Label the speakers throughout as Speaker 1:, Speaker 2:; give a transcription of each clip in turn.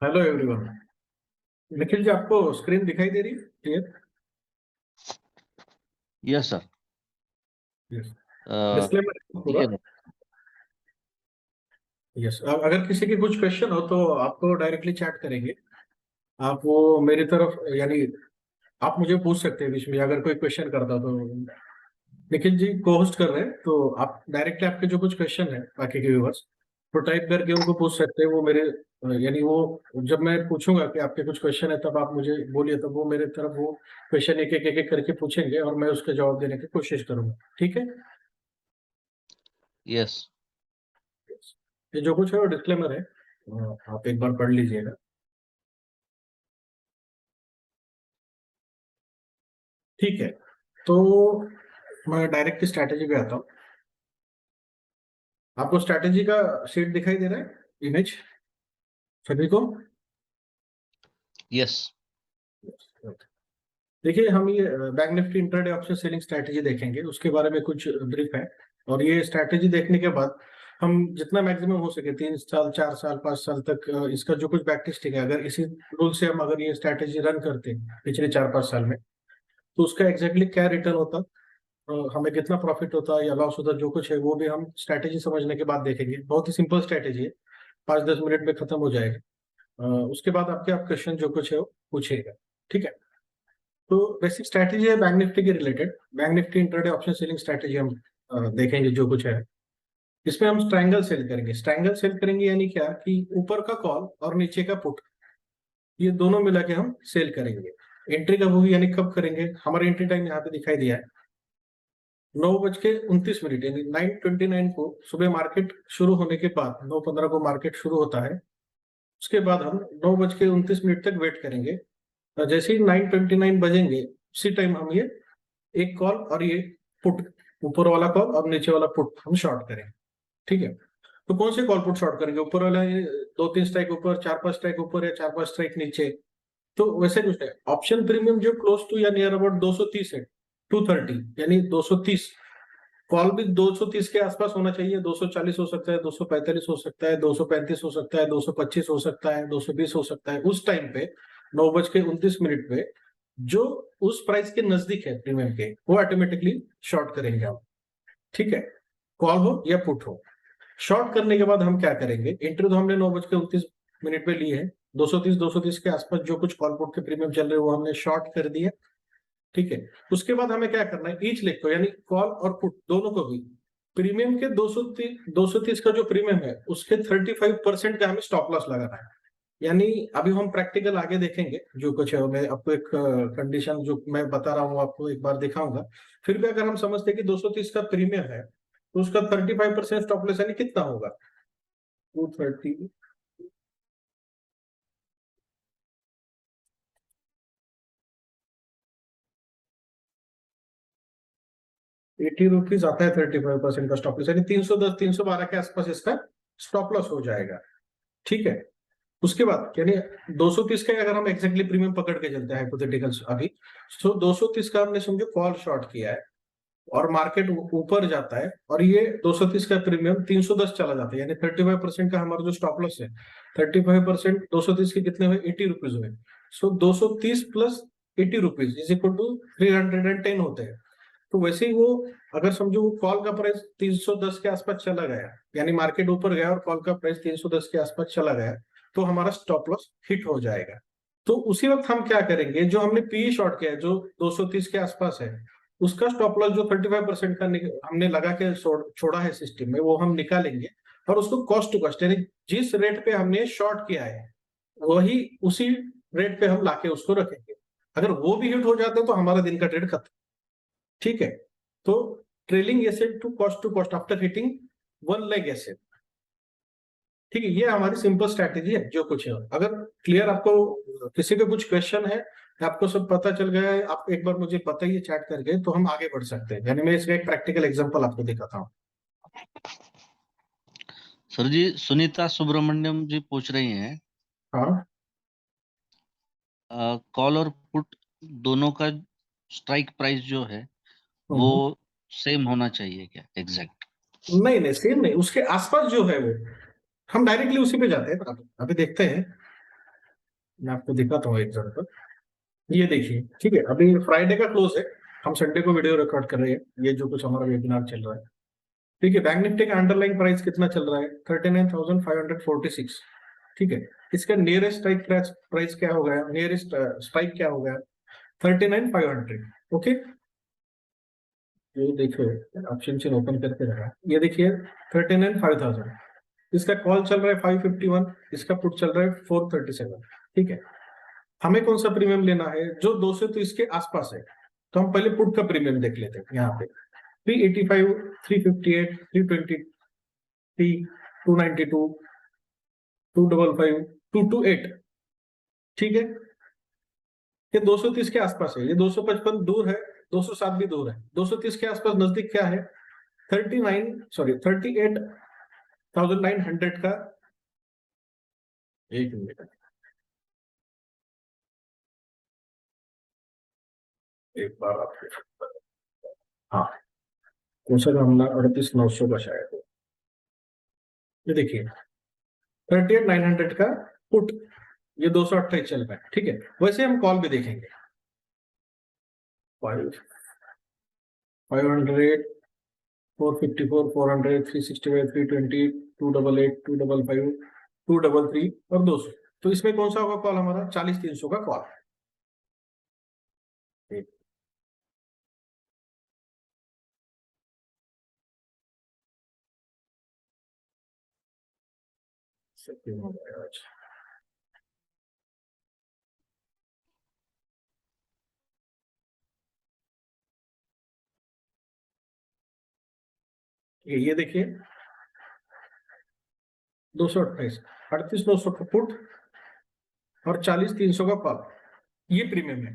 Speaker 1: Hello everyone. Nikhil ji, आपको screen दिखाई दे रही है clear?
Speaker 2: Yes sir.
Speaker 1: Yes. Disclaimer
Speaker 2: ठीक
Speaker 1: पूरा।
Speaker 2: है।
Speaker 1: यस, अगर किसी की कुछ क्वेश्चन हो तो आपको डायरेक्टली चैट करेंगे। आप वो मेरी तरफ यानी आप मुझे पूछ सकते हैं बीच में अगर कोई क्वेश्चन करता तो। निखिल जी को होस्ट कर रहे हैं तो आप डायरेक्टली आपके जो कुछ क्वेश्चन है बाकी के व्यूवर्स तो टाइप करके उनको पूछ सकते हैं। वो मेरे यानी वो जब मैं पूछूंगा कि आपके कुछ क्वेश्चन है तब आप मुझे बोलिए, तब वो मेरे तरफ वो क्वेश्चन एक एक करके पूछेंगे और मैं उसके जवाब देने की कोशिश करूंगा। ठीक है?
Speaker 2: यस।
Speaker 1: ये जो कुछ है वो डिस्क्लेमर है, आप एक बार पढ़ लीजिएगा। ठीक है, तो मैं डायरेक्ट स्ट्रैटेजी पे आता हूँ। आपको स्ट्रैटेजी का शीट दिखाई दे रहा है, इमेज सभी को?
Speaker 2: यस।
Speaker 1: देखिए, हम ये bank Nifty intraday option selling strategy देखेंगे, उसके बारे में कुछ ब्रीफ है। और ये स्ट्रैटेजी देखने के बाद हम जितना मैक्सिमम हो सके 3 साल 4 साल 5 साल तक इसका जो कुछ बैक टेस्टिंग है, अगर इसी रूल से हम अगर ये स्ट्रैटेजी रन करते हैं पिछले 4 5 साल में तो उसका एग्जैक्टली क्या रिटर्न होता, हमें कितना प्रॉफिट होता या लॉस होता, जो कुछ है वो भी हम स्ट्रैटेजी समझने के बाद देखेंगे। बहुत ही सिंपल स्ट्रैटेजी है, 5 10 मिनट में खत्म हो जाएगा। उसके बाद आपके आप क्वेश्चन जो कुछ है वो पूछिएगा। ठीक है? तो बेसिक स्ट्रैटेजी है बैंक निफ्टी के related, bank Nifty intraday option selling strategy हम देखेंगे जो कुछ है। इसमें हम स्ट्रैंगल सेल करेंगे। स्ट्रैंगल सेल करेंगे यानी क्या कि ऊपर का कॉल और नीचे का पुट, ये दोनों मिला के हम सेल करेंगे। एंट्री कब होगी यानी कब करेंगे? हमारा एंट्री टाइम यहाँ पे दिखाई दिया है, 9:29 यानी 9:29 को सुबह मार्केट शुरू होने के बाद 9:15 को मार्केट शुरू होता है। उसके बाद हम 9:29 तक वेट करेंगे। और जैसे ही 9:29 बजेंगे उसी टाइम हम ये एक कॉल और ये पुट, ऊपर वाला कॉल और नीचे वाला पुट हम शॉर्ट करेंगे। ठीक है? तो कौन से कॉल पुट शॉर्ट करेंगे? ऊपर वाला ये 2 3 स्ट्राइक ऊपर, 4 5 स्ट्राइक ऊपर या 4 5 स्ट्राइक नीचे। तो वैसे कुछ है। ऑप्शन प्रीमियम जो क्लोज टू या नियर अबाउट 230 है, 230 यानी 230, कॉल भी 230 के आसपास होना चाहिए। 240 हो सकता है, 245 हो सकता है, 235 हो सकता है, 225 हो सकता है, 220 हो सकता है। उस टाइम पे 9:29 पे जो उस प्राइस के नजदीक है प्रीमियम के, वो ऑटोमेटिकली शॉर्ट करेंगे हम। ठीक है? कॉल हो या पुट हो। शॉर्ट करने के बाद हम क्या करेंगे? एंट्री तो हमने 9:29 पे ली है। 230 के आसपास जो कुछ कॉल पुट के प्रीमियम चल रहे हैं वो हमने शॉर्ट कर दिया। ठीक है? उसके बाद हमें क्या करना है? ईच लेग को यानी कॉल और पुट दोनों को भी प्रीमियम के 230 का जो प्रीमियम है उसके 35% का हमें स्टॉप लॉस लगाना है। यानी अभी हम प्रैक्टिकल आगे देखेंगे जो कुछ है। मैं आपको एक कंडीशन जो मैं बता रहा हूँ आपको एक बार दिखाऊंगा। फिर भी अगर हम समझते हैं कि 230 का प्रीमियम है तो उसका 35% स्टॉप लॉस यानी कितना होगा? 230, 80 रुपीज आता है 35% का स्टॉप लॉस, यानी 310 312 के आसपास इसका स्टॉप लॉस हो जाएगा। ठीक है? उसके बाद यानी 230 का अगर हम एक्जेक्टली प्रीमियम पकड़ के चलते हैं हाइपोथेटिकल अभी, तो 230 का हमने समझो कॉल शॉर्ट किया है और मार्केट ऊपर जाता है और ये 230 का प्रीमियम 310 चला जाता है, यानी 35% का हमारा जो स्टॉप लॉस है, 35% 230 के कितने हुए? 80 रुपीज हुए। So 230 plus 80 rupees is equal to 310 होते हैं। तो वैसे ही वो अगर समझो वो कॉल का प्राइस 310 के आसपास चला गया, यानी मार्केट ऊपर गया और कॉल का प्राइस 310 के आसपास चला गया, तो हमारा स्टॉप लॉस हिट हो जाएगा। तो उसी वक्त हम क्या करेंगे? जो हमने पी शॉर्ट किया है जो 230 के आसपास है, उसका स्टॉप लॉस जो 35% का हमने लगा के छोड़ा है सिस्टम में, वो हम निकालेंगे और उसको कॉस्ट टू कॉस्ट यानी जिस रेट पे हमने शॉर्ट किया है वही उसी रेट पे हम लाके उसको रखेंगे। अगर वो भी हिट हो जाता है तो हमारा दिन का ट्रेड खत्म। ठीक है? तो trailing asset to cost after hitting one leg asset. ठीक है? ये हमारी सिंपल स्ट्रैटेजी है जो कुछ है। अगर क्लियर आपको किसी का कुछ क्वेश्चन है, आपको सब पता चल गया है, आप एक बार मुझे बताइए चैट करके तो हम आगे बढ़ सकते हैं। यानी मैं इसका एक प्रैक्टिकल एग्जांपल आपको दिखाता हूँ।
Speaker 2: सर जी, सुनीता सुब्रमण्यम जी पूछ रही हैं,
Speaker 1: हाँ।
Speaker 2: कॉल और पुट दोनों का स्ट्राइक प्राइस जो है वो
Speaker 1: हम्म।
Speaker 2: सेम होना चाहिए क्या एग्जैक्ट?
Speaker 1: नहीं नहीं, सेम नहीं, उसके आसपास जो है वो हम डायरेक्टली उसी पे जाते हैं। अभी देखते हैं। मैं आपको दिखाता हूँ एग्जाम्पल। ये देखिए, ठीक है, अभी फ्राइडे का क्लोज है, हम संडे को वीडियो रिकॉर्ड कर रहे हैं, ये जो कुछ हमारा वेबिनार चल रहा है। ठीक है, बैंक निफ्टी का अंडरलाइन प्राइस कितना चल रहा है? 39,546। ठीक है, इसका नियरेस्ट स्ट्राइक प्राइस क्या हो गया? नियरेस्ट स्ट्राइक क्या हो गया? 39,500। ओके, ये देखिए ऑप्शन चेन ओपन करके रखा, ये देखिए 39,500। इसका कॉल चल रहा है 551, इसका पुट चल रहा है 437। ठीक है, हमें कौन सा प्रीमियम लेना है? जो 230 के आसपास है। तो हम पहले पुट का प्रीमियम देख लेते हैं। यहाँ पे 385, 358, 323, 292, 255, 228। ठीक है, ये 230 के आसपास है, ये 255 दूर है, 207 भी दूर है, 230 के आसपास नजदीक क्या है? 38,900 का। एक मिनट, एक बार आपको, हाँ, कौन सा हमने 38,900 का शायद, ये देखिए 38,900 का पुट, ये 228 चल रहा है। ठीक है, वैसे हम कॉल भी देखेंगे। 500, 454, 400, 365, 320, 288, 255, 233 और 200। तो इसमें कौन सा होगा कॉल हमारा? 40,300 का कॉल। ये देखिए 228, 38,900 का पुट और 40,300 का कॉल, ये प्रीमियम है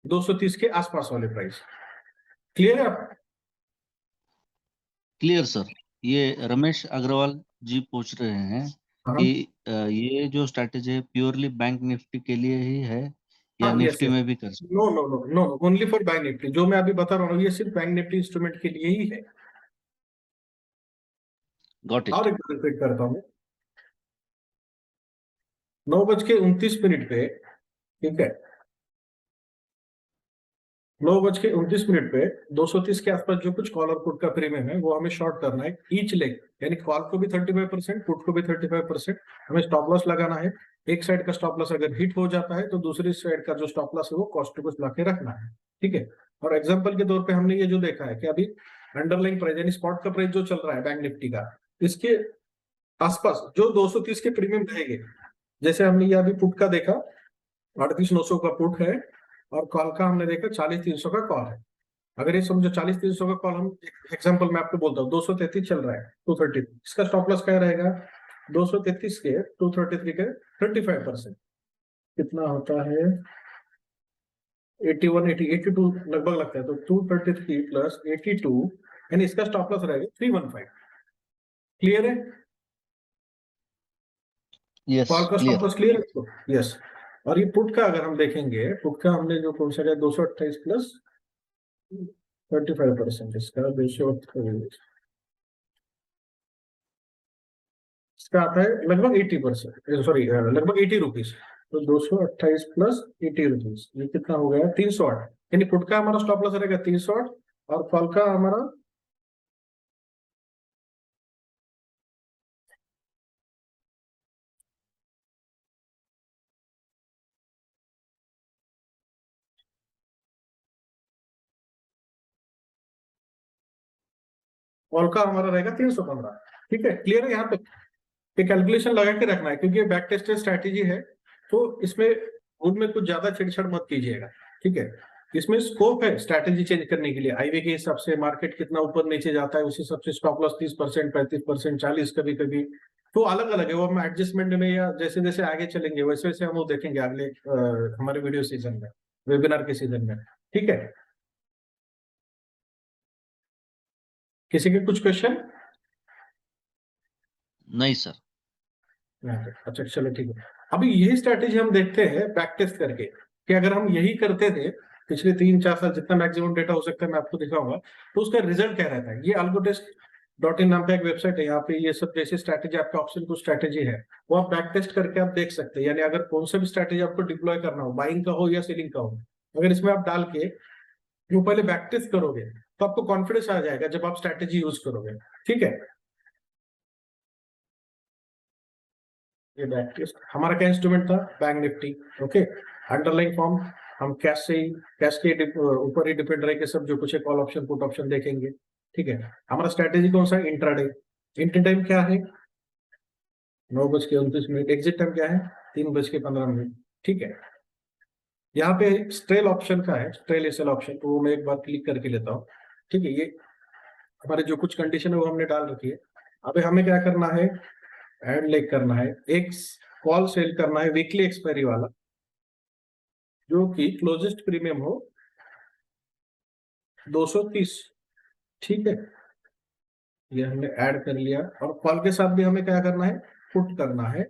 Speaker 1: 230 के आसपास वाले प्राइस। क्लियर है आप?
Speaker 2: Clear sir. ये रमेश अग्रवाल जी पूछ रहे हैं
Speaker 1: हाँ
Speaker 2: कि ये जो स्ट्रैटेजी है प्योरली बैंक निफ्टी के लिए ही है
Speaker 1: हाँ,
Speaker 2: या
Speaker 1: यस
Speaker 2: निफ्टी
Speaker 1: यस,
Speaker 2: में भी कर सकते?
Speaker 1: No no no no, only for bank Nifty. जो मैं अभी बता रहा हूँ ये सिर्फ बैंक निफ्टी इंस्ट्रूमेंट के लिए ही है।
Speaker 2: गॉट
Speaker 1: और
Speaker 2: इट।
Speaker 1: एक बार रिपीट करता हूँ, 9:29 पे, ठीक है, 9:29 पे 230 के आसपास जो कुछ कॉल और पुट का प्रीमियम है वो हमें शॉर्ट करना है ईच लेग, यानी कॉल को भी 35%, पुट को भी 35%। हमें स्टॉप लॉस लगाना है। एक साइड का स्टॉप लॉस अगर हिट हो जाता है तो दूसरी साइड का जो स्टॉप लॉस है वो कॉस्ट टू कॉस्ट ला के रखना है। ठीक है, और एग्जाम्पल के तौर पे हमने ये जो देखा है कि अभी अंडरलाइन प्राइस यानी स्पॉट का प्राइस जो चल रहा है बैंक निफ्टी का, इसके आसपास जो 230 के प्रीमियम रहेंगे, जैसे हमने ये अभी पुट का देखा 38,900 का पुट है, और कॉल का हमने देखा 40,300 का कॉल है। अगर ये समझो 40,300 का कॉल, हम एग्जांपल मैं आपको बोलता हूँ 233 चल रहा है 230, इसका स्टॉप लॉस क्या रहेगा? 233 के 233 के 35%, कितना होता है? 81, 80, 82 लगभग लगता है। तो 233 प्लस 82, यानी इसका स्टॉप लॉस रहेगा 315। क्लियर है?
Speaker 2: यस,
Speaker 1: कॉल का स्टॉप
Speaker 2: क्लियर।
Speaker 1: लॉस क्लियर है इसको? यस। और ये पुट का अगर हम देखेंगे, पुट का हमने जो कौन सा 228 प्लस 35%, इसका 228, इसका आता है लगभग 80%, सॉरी लगभग 80 रुपीज। तो 228 प्लस 80 रुपीज, ये कितना हो गया? 308। यानी पुट का हमारा स्टॉप लॉस रहेगा 308, और कॉल का हमारा रहेगा 315। ठीक है, क्लियर है? यहाँ पे कैलकुलेशन लगा के रखना है क्योंकि बैक टेस्टेड स्ट्रैटेजी है, तो इसमें उनमें कुछ ज्यादा छेड़छाड़ मत कीजिएगा। ठीक है, इसमें स्कोप है स्ट्रैटेजी चेंज करने के लिए, आईवे के हिसाब से मार्केट कितना ऊपर नीचे जाता है उस हिसाब से स्टॉप लॉस 30%, 35%, 40, कभी कभी तो अलग अलग है वो। हम एडजस्टमेंट में या जैसे जैसे आगे चलेंगे वैसे वैसे हम वो देखेंगे अगले हमारे वीडियो सीजन में, वेबिनार के सीजन में। ठीक है, किसी के कुछ क्वेश्चन?
Speaker 2: नहीं सर।
Speaker 1: अच्छा चलो ठीक है। अभी यही स्ट्रैटेजी हम देखते हैं बैक टेस्ट करके कि अगर हम यही करते थे पिछले 3-4 साल, जितना मैक्सिमम डेटा हो सकता है मैं आपको दिखाऊंगा, तो उसका रिजल्ट क्या रहता है। ये अल्गो टेस्ट डॉट इन नाम का एक वेबसाइट है, यहाँ पे ये सब जैसे स्ट्रैटेजी आपका ऑप्शन कुछ स्ट्रैटेजी है वो आप बैक टेस्ट करके आप देख सकते हैं। यानी अगर कौन सा भी स्ट्रैटेजी आपको डिप्लॉय करना हो, बाइंग का हो या सेलिंग का हो, अगर इसमें आप डाल के वो पहले बैक टेस्ट करोगे तो आपको कॉन्फिडेंस आ जाएगा जब आप स्ट्रैटेजी यूज करोगे। ठीक है, ये बैक टेस्ट हमारा क्या इंस्ट्रूमेंट था, bank Nifty. Okay, underline form हम कैश से ही, कैश के ऊपर ही डिपेंड रहे कि सब जो कुछ है कॉल ऑप्शन पुट ऑप्शन देखेंगे। ठीक है, हमारा स्ट्रैटेजी कौन सा है, इंट्राडे। इंट्री टाइम क्या है 9:29, एग्जिट टाइम क्या है 3:15। ठीक है, यहाँ पे स्ट्रेल ऑप्शन का है, स्ट्रेल एसएल ऑप्शन, तो वो मैं एक बार क्लिक करके लेता हूँ। ठीक है, ये हमारे जो कुछ कंडीशन है वो हमने डाल रखी है। अभी हमें क्या करना है, एड लेग करना है, एक कॉल सेल करना है वीकली एक्सपायरी वाला जो कि क्लोजेस्ट प्रीमियम हो 230। ठीक है, ये हमने ऐड कर लिया। और कॉल के साथ भी हमें क्या करना है, पुट करना है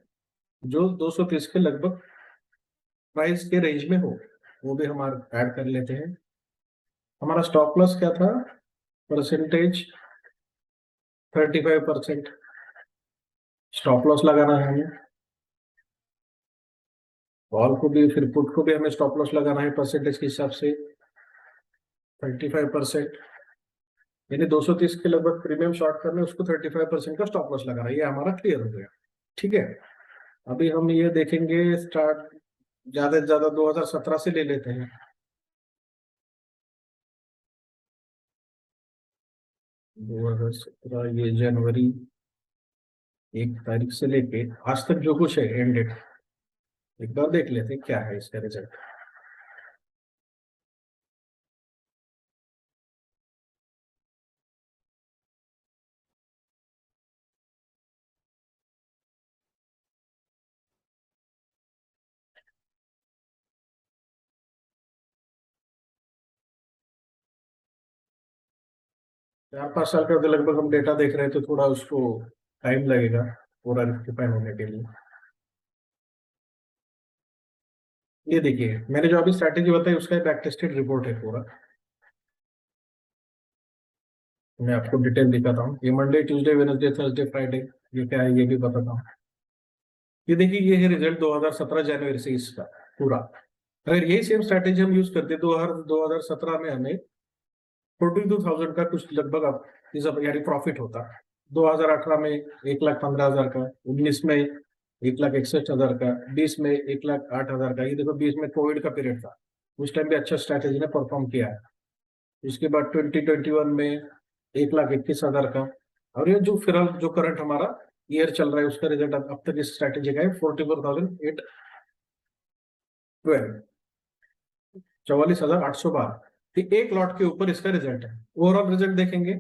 Speaker 1: जो 230 के लगभग प्राइस के रेंज में हो, वो भी हमारा ऐड कर लेते हैं। हमारा स्टॉप लॉस क्या था, परसेंटेज 35% स्टॉप लॉस लगाना है हमें। कॉल को भी फिर पुट को भी हमें स्टॉप लॉस लगाना है परसेंटेज के हिसाब से 35%, यानी 230 के लगभग प्रीमियम शॉर्ट करने उसको 35% का स्टॉप लॉस लगाना है। ये हमारा क्लियर हो गया। ठीक है, अभी हम ये देखेंगे स्टार्ट ज्यादा से ज्यादा 2017 से ले लेते हैं। 2017 ये जनवरी 1 तारीख से लेके आज तक जो कुछ है एंड डेट एक बार देख लेते हैं क्या है इसका रिजल्ट। चार पांच साल का तो लगभग हम डेटा देख रहे हैं तो थोड़ा उसको टाइम लगेगा पूरा रिफाइन होने के लिए। ये देखिए मैंने जो अभी स्ट्रैटेजी बताई उसका बैक टेस्टेड रिपोर्ट है पूरा, मैं आपको डिटेल दिखाता हूँ। ये Monday Tuesday Wednesday Thursday Friday ये क्या है ये भी बताता हूँ। ये देखिए ये है रिजल्ट 2017 जनवरी से इसका पूरा। अगर यही सेम स्ट्रैटेजी हम यूज करते तो हर 2017 में हमें 42,000 का कुछ लगभग यानी प्रॉफिट होता। 2018 में 1,15,000 का, 19 में 1,61,000 का, 20 में 1,08,000 का। ये देखो 20 में कोविड का पीरियड था, उस टाइम भी अच्छा स्ट्रैटेजी ने परफॉर्म किया है। इसके बाद 2021 में 1,21,000 का। और ये जो फिलहाल जो करंट हमारा ईयर चल रहा है उसका रिजल्ट अब तक इस स्ट्रैटेजी का है 44,812, 44,812। एक लॉट के ऊपर इसका रिजल्ट है। ओवरऑल रिजल्ट देखेंगे,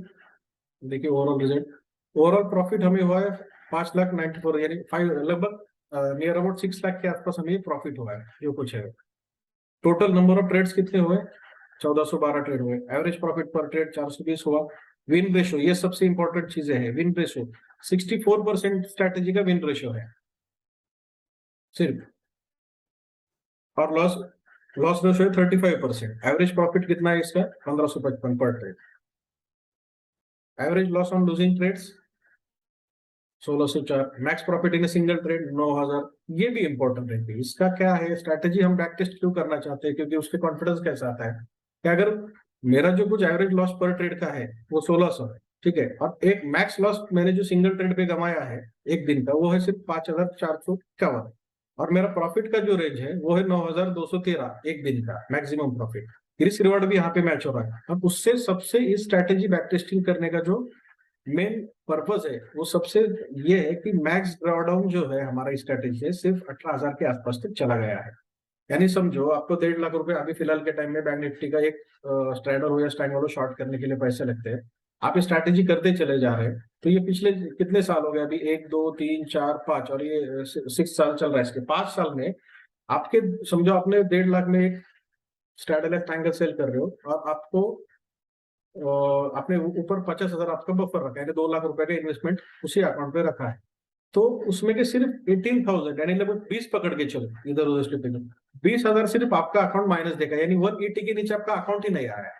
Speaker 1: देखिए ओवरऑल रिजल्ट, ओवरऑल प्रॉफिट हमें हुआ है 5,94,000 यानी 5 लगभग नियर अबाउट 6 लाख के आसपास हमें प्रॉफिट हुआ है जो कुछ है। टोटल नंबर ऑफ ट्रेड्स कितने हुए, 1412 ट्रेड हुए। एवरेज प्रॉफिट पर ट्रेड 420 हुआ। विन रेशो, ये सबसे इंपॉर्टेंट चीजें हैं। विन रेशो 64% स्ट्रैटेजी का विन रेशो है सिर्फ, और लॉस रेशो है 35%। एवरेज प्रॉफिट कितना है इसका 1555 पर trade. Average loss on losing trades 1604। Max profit in single trade 9,000। ये भी इंपॉर्टेंट है। इसका क्या है स्ट्रैटेजी, हम बैक टेस्ट क्यों करना चाहते हैं, क्योंकि उसके कॉन्फिडेंस कैसा आता है कि अगर मेरा जो कुछ एवरेज लॉस पर ट्रेड का है वो 1600 है, ठीक है, और एक मैक्स लॉस मैंने जो सिंगल ट्रेड पे कमाया है एक दिन का वो है सिर्फ 5,451, और मेरा प्रॉफिट का जो रेंज है वो है 9,213 एक दिन का मैक्सिमम प्रॉफिट। रिस्क रिवॉर्ड भी यहाँ पे मैच हो रहा है। अब उससे सबसे इस स्ट्रैटेजी बैक टेस्टिंग करने का जो मेन पर्पस है वो सबसे ये है कि मैक्स ड्रॉडाउन जो है हमारा स्ट्रैटेजी है सिर्फ 18,000 के आसपास तक चला गया है। यानी समझो आपको 1.5 लाख रुपए अभी फिलहाल के टाइम में बैंक निफ्टी का एक स्ट्रैडर हो या स्टैंड हो शॉर्ट करने के लिए पैसे लगते हैं। आप स्ट्रैटेजी करते चले जा रहे हैं तो ये पिछले कितने साल हो गए, अभी 1 2 3 4 5 और ये 6 साल चल रहा है। इसके 5 साल में आपके समझो आपने 1.5 लाख में एक स्ट्रैडर ट्रायंगल सेल कर रहे हो और आपको आपने ऊपर 50,000 आपका बफर रखा है, 2 लाख रुपए का इन्वेस्टमेंट उसी अकाउंट पे रखा है। तो उसमें के सिर्फ 18,000 यानी लगभग 20 पकड़ के चलो इधर उधर स्लिपिंग, 20,000 सिर्फ आपका अकाउंट माइनस देगा, यानी 180 के नीचे आपका अकाउंट ही नहीं आया है।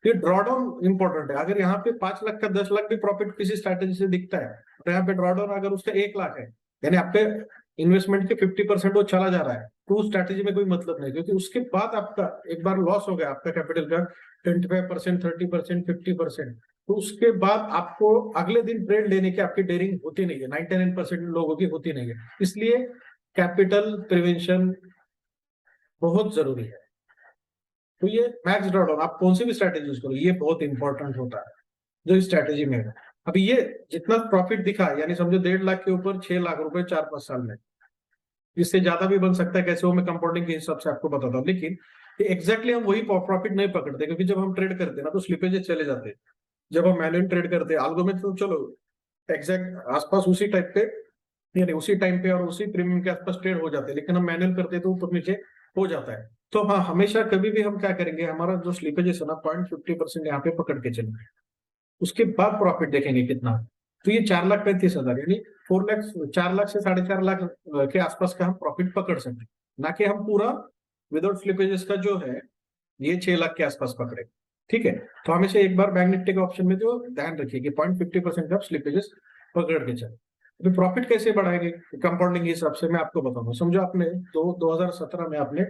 Speaker 1: ये ड्रॉडाउन इंपॉर्टेंट है। अगर यहाँ पे 5 लाख का 10 लाख भी प्रॉफिट किसी स्ट्रैटेजी से दिखता है, तो यहाँ पे ड्रॉडाउन अगर उसका 1 लाख है, यानी आपके इन्वेस्टमेंट के 50% वो चला जा रहा है, तो उस स्ट्रैटेजी में कोई मतलब नहीं, क्योंकि उसके बाद आपका एक बार लॉस हो गया आपका कैपिटल का 25%, 30%, 50%, तो उसके बाद आपको अगले दिन ट्रेड लेने की आपकी डेयरिंग होती नहीं है, 99% लोगों की होती नहीं है। इसलिए कैपिटल प्रिवेंशन बहुत जरूरी है। तो ये मैक्स ड्रॉडाउन आप कौन सी भी स्ट्रैटेजी यूज करो, ये बहुत इंपॉर्टेंट होता है जो इस स्ट्रैटेजी में है। अभी ये जितना प्रॉफिट दिखा, यानी समझो 1.5 लाख के ऊपर 6 लाख रुपए 4-5 साल में, इससे ज्यादा भी बन सकता है, कैसे वो मैं कंपाउंडिंग के हिसाब से आपको बताता हूँ। लेकिन एग्जैक्टली हम वही प्रॉफिट नहीं पकड़ते, क्योंकि जब हम ट्रेड करते हैं ना तो स्लिपेजेस चले जाते हैं। जब हम मैनुअल ट्रेड करते हैं आल्गो में, तो चलो एग्जैक्ट आसपास उसी टाइप पे, यानी उसी टाइम पे और उसी प्रीमियम के आसपास ट्रेड हो जाते हैं, लेकिन हम मैनुअल करते हैं तो ऊपर नीचे हो जाता है। तो हाँ, हमेशा कभी भी हम क्या करेंगे, हमारा जो स्लीपेजेस है ना 0.50% यहाँ पे पकड़ के चलेंगे, उसके बाद प्रॉफिट देखेंगे कितना। तो ये 4,35,000 यानी 4 लाख, 4 लाख से 4.5 लाख के आसपास का हम प्रॉफिट पकड़ सकते हैं, ना कि हम पूरा विदाउट स्लिपेजेस का जो है ये 6 लाख के आसपास पकड़े। ठीक है, तो हमेशा एक बार बैंक निफ्टी के ऑप्शन में तो ध्यान रखिए कि 0.50% का स्लिपेजेस पकड़ के चले। तो प्रॉफिट कैसे बढ़ाएंगे कंपाउंडिंग हिसाब से मैं आपको बताऊंगा। समझो आपने 2017 में आपने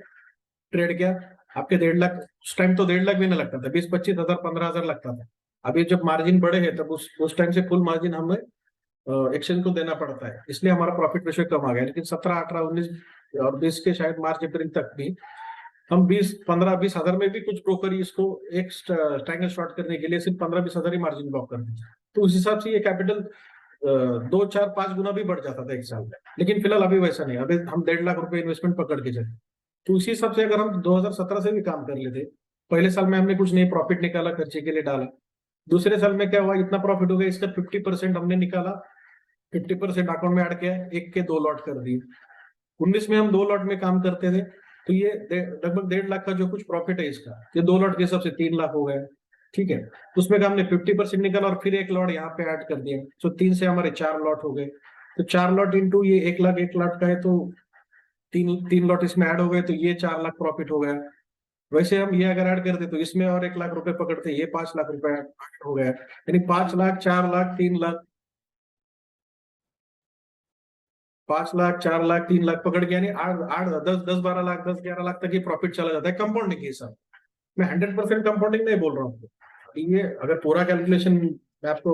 Speaker 1: ट्रेड किया, आपके 1.5 लाख, उस टाइम तो 1.5 लाख भी नहीं लगता था, 20-25 हजार 15 हजार लगता था। अभी जब मार्जिन बढ़े हैं तब उस टाइम से फुल मार्जिन हमें एक्सचेंज को देना पड़ता है, इसलिए हमारा प्रॉफिट रेशियो कम आ गया। लेकिन 17, 18, 19 और 20 के शायद मार्च अप्रैल तक भी हम 20-15-20 हजार में भी कुछ ब्रोकर इसको एक ट्रायंगल शॉर्ट करने के लिए सिर्फ 15-20 हजार ही मार्जिन ब्लॉक करते हैं। तो उस हिसाब से ये कैपिटल 2, 4, 5 गुना भी बढ़ जाता था एक साल में। लेकिन फिलहाल अभी वैसा नहीं, अभी हम 1.5 लाख रुपए इन्वेस्टमेंट पकड़ के चले। तो उसी हिसाब से अगर हम 2017 से भी काम कर लेते, पहले साल में हमने कुछ नहीं प्रॉफिट निकाला, खर्चे के लिए डाला, दूसरे साल में क्या हुआ, इतना प्रॉफिट हो गया, इसका 50% हमने निकाला, 50% अकाउंट में ऐड किया, एक के 2 लॉट कर दिए। 19 में हम 2 लॉट में काम करते थे, तो ये लगभग 1.5 लाख का जो कुछ प्रॉफिट है इसका, ये 2 लॉट के हिसाब से 3 लाख हो गया। ठीक है, तो उसमें का हमने 50% निकाला और फिर एक लॉट यहाँ पे ऐड कर दिया, तो 3 से हमारे 4 लॉट हो गए। तो 4 लॉट इंटू ये 1 लाख, 1 लाख का है, तो 3 लॉट इसमें ऐड हो गए, तो ये 4 लाख प्रॉफिट हो गया। वैसे हम ये अगर ऐड करते तो इसमें और 1 लाख रुपए पकड़ते, ये 5 लाख रुपए हो गया, यानी 5 लाख, 4 लाख, 3 लाख, 5 लाख, 4 लाख, 3 लाख पकड़ के, यानी 8, 10, 10-12 लाख, 10-11 लाख तक ये प्रॉफिट चला जाता है कंपाउंडिंग के हिसाब। मैं 100% कंपाउंडिंग नहीं बोल रहा हूँ, ये अगर पूरा कैलकुलेशन मैं आपको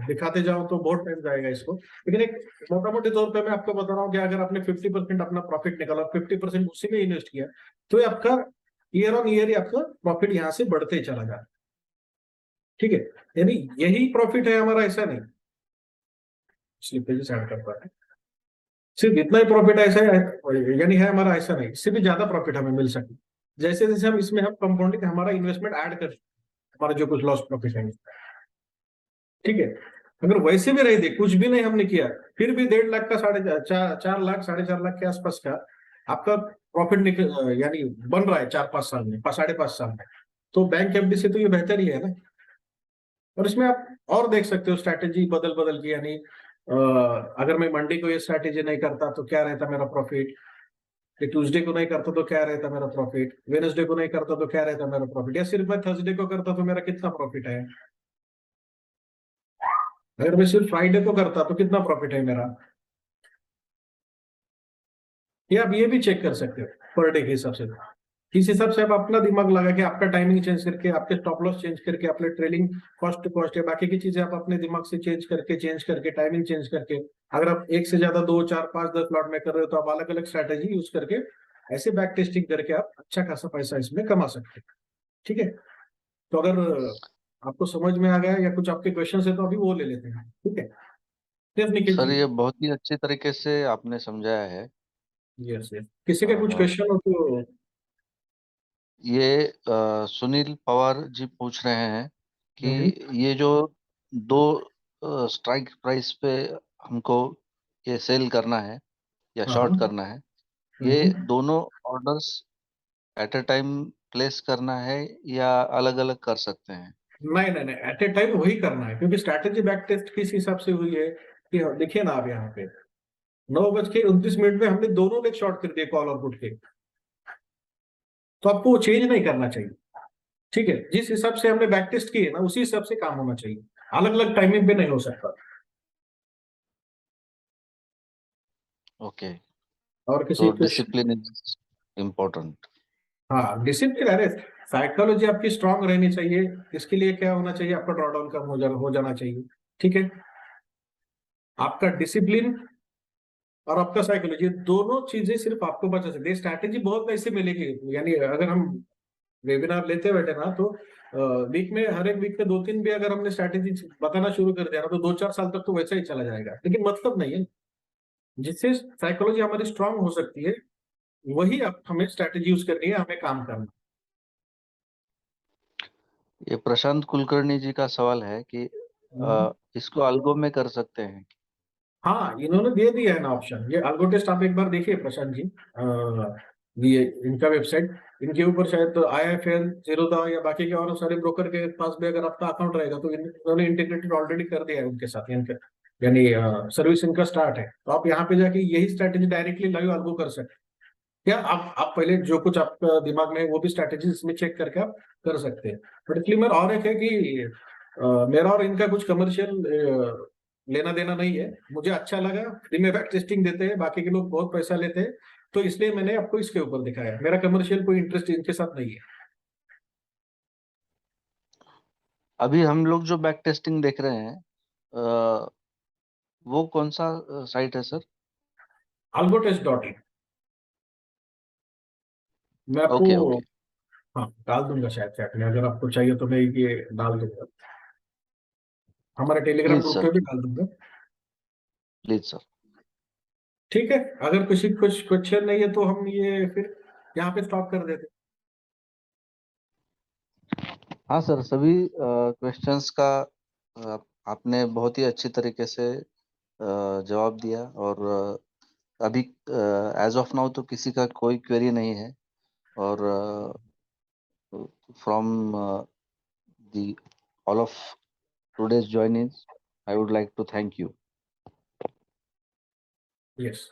Speaker 1: दिखाते जाऊं तो बहुत टाइम जाएगा इसको, लेकिन एक मोटा मोटे तौर पे मैं आपको बता रहा हूँ कि अगर आपने 50% अपना प्रॉफिट निकाला, 50% उसी में इन्वेस्ट किया, तो ये आपका ईयर ऑन ईयर आपका प्रॉफिट यहाँ से बढ़ते चला जाए। ठीक है, यानी यही प्रॉफिट है हमारा, ऐसा नहीं स्लिपेजेस ऐड कर पा रहे, सिर्फ इतना ही प्रॉफिट ऐसा है यानी है हमारा, ऐसा नहीं, इससे भी ज्यादा प्रॉफिट हमें मिल सके। जैसे जैसे हम इसमें हम कंपाउंडिंग हमारा इन्वेस्टमेंट ऐड कर, हमारा जो कुछ लॉस प्रॉफिट है। ठीक है, अगर वैसे भी रह दे, कुछ भी नहीं हमने किया, फिर भी 1.5 लाख का 4 लाख, 4.5 लाख के आसपास का आपका प्रॉफिट निकल, यानी बन रहा है 4-5 साल में, 5.5 साल में, तो बैंक एफडी से तो ये बेहतर ही है ना। और इसमें आप और देख सकते हो स्ट्रैटेजी बदल बदल की, यानी अगर मैं मंडे को ये स्ट्रैटेजी नहीं करता तो क्या रहता मेरा प्रॉफिट, ट्यूसडे को नहीं करता तो क्या रहता मेरा प्रॉफिट, वेनसडे को नहीं करता तो क्या रहता मेरा प्रॉफिट, या सिर्फ मैं थर्सडे को करता तो मेरा कितना प्रॉफिट है, अगर मैं सिर्फ फ्राइडे को करता तो कितना प्रॉफिट है मेरा। ये आप ये भी चेक कर सकते हो पर डे के हिसाब से। इस हिसाब से आप अपना दिमाग लगा के आपका टाइमिंग चेंज करके, आपके स्टॉप लॉस चेंज करके, अपने ट्रेलिंग कॉस्ट टू कॉस्ट या बाकी की चीजें आप अपने दिमाग से चेंज करके टाइमिंग चेंज करके, अगर आप एक से ज्यादा 2, 4, 5, 10 लॉट में कर रहे हो, तो आप अलग अलग स्ट्रैटेजी यूज करके ऐसे बैक टेस्टिंग करके आप अच्छा खासा पैसा इसमें कमा सकते हैं। ठीक है, तो अगर आपको समझ में आ गया या कुछ आपके क्वेश्चन है तो अभी वो ले लेते हैं। ठीक है, सिर्फ निखिल
Speaker 2: सर
Speaker 1: जी।
Speaker 2: ये बहुत ही अच्छे तरीके से आपने समझाया है।
Speaker 1: यस यस, किसी का कुछ
Speaker 2: अ,
Speaker 1: क्वेश्चन हो तो।
Speaker 2: ये सुनील पवार जी पूछ रहे हैं कि
Speaker 1: हम्म,
Speaker 2: ये जो दो स्ट्राइक प्राइस पे हमको ये सेल करना है या
Speaker 1: हाँ
Speaker 2: शॉर्ट
Speaker 1: हाँ,
Speaker 2: करना है, ये
Speaker 1: हम्म।
Speaker 2: दोनों orders at a time place करना है या अलग अलग कर सकते हैं?
Speaker 1: नहीं नहीं नहीं, एट ए टाइम वही करना है, क्योंकि स्ट्रैटेजी बैक टेस्ट किस हिसाब से हुई है कि देखिए ना, आप यहाँ पे 9:29 में हमने दोनों लेग शॉर्ट कर दिए, कॉल और पुट के, तो आपको वो चेंज नहीं करना चाहिए। ठीक है, जिस हिसाब से हमने बैक टेस्ट किए ना उसी हिसाब से काम होना चाहिए, अलग अलग टाइमिंग पे नहीं हो सकता।
Speaker 2: ओके,
Speaker 1: और किसी
Speaker 2: तो
Speaker 1: क्वेश्चन?
Speaker 2: Discipline is important.
Speaker 1: हाँ, डिसिप्लिन, अरे साइकोलॉजी आपकी स्ट्रांग रहनी चाहिए। इसके लिए क्या होना चाहिए, आपका ड्रॉडाउन कम हो जाना चाहिए। ठीक है, आपका डिसिप्लिन और आपका साइकोलॉजी, दोनों चीजें सिर्फ आपको बचा सकती है। स्ट्रैटेजी बहुत ऐसे मिलेगी, यानी अगर हम वेबिनार लेते बैठे ना तो वीक में, हर एक वीक में 2-3 भी अगर हमने स्ट्रैटेजी बताना शुरू कर दिया ना तो 2-4 साल तक तो वैसा ही चला जाएगा, लेकिन मतलब नहीं है। जिससे साइकोलॉजी हमारी स्ट्रांग हो सकती है, वही अब हमें स्ट्रैटेजी यूज करनी है, हमें काम करना।
Speaker 2: ये प्रशांत कुलकर्णी जी का सवाल है कि
Speaker 1: हम्म।
Speaker 2: इसको अल्गो में कर सकते हैं।
Speaker 1: हाँ, इन्होंने दे दिया है ना ऑप्शन, ये अल्गो टेस्ट आप एक बार देखिए प्रशांत जी। ये इनका वेबसाइट, इनके ऊपर शायद तो IIFL, जीरोधा या बाकी के और सारे ब्रोकर के पास भी अगर आपका अकाउंट रहेगा तो इन्होंने इंटीग्रेटेड ऑलरेडी कर दिया है उनके साथ, यानी सर्विस इनका स्टार्ट है, तो आप यहाँ पे जाके यही स्ट्रैटेजी डायरेक्टली लाइव अल्गो कर सकते हैं। क्या आप पहले जो कुछ आपका दिमाग में है वो भी स्ट्रैटेजी इसमें चेक करके आप कर सकते हैं। बट क्लीमर और एक है कि मेरा और इनका कुछ कमर्शियल लेना देना नहीं है। मुझे अच्छा लगा, फ्री में बैक टेस्टिंग देते हैं, बाकी के लोग बहुत पैसा लेते हैं, तो इसलिए मैंने आपको इसके ऊपर दिखाया। मेरा कमर्शियल कोई इंटरेस्ट इनके साथ नहीं है।
Speaker 2: अभी हम लोग जो बैक टेस्टिंग देख रहे हैं, अ, वो कौन सा साइट है सर?
Speaker 1: algotest.in। मैं आपको,
Speaker 2: ओके ओके।
Speaker 1: हाँ, डाल दूंगा शायद चैट में, अगर आपको चाहिए तो मैं ये डाल दूंगा, हमारे टेलीग्राम
Speaker 2: प्लीज
Speaker 1: ग्रुप
Speaker 2: सर,
Speaker 1: पे भी डाल दूंगा।
Speaker 2: Please sir.
Speaker 1: ठीक है, अगर किसी कुछ क्वेश्चन नहीं है तो हम ये फिर यहाँ पे स्टॉप कर देते
Speaker 2: हाँ सर, सभी क्वेश्चंस का आपने बहुत ही अच्छी तरीके से जवाब दिया, और अभी एज ऑफ नाउ तो किसी का कोई क्वेरी नहीं है। और from the all of today's joinees, I would like to thank you.
Speaker 1: हैं। यस।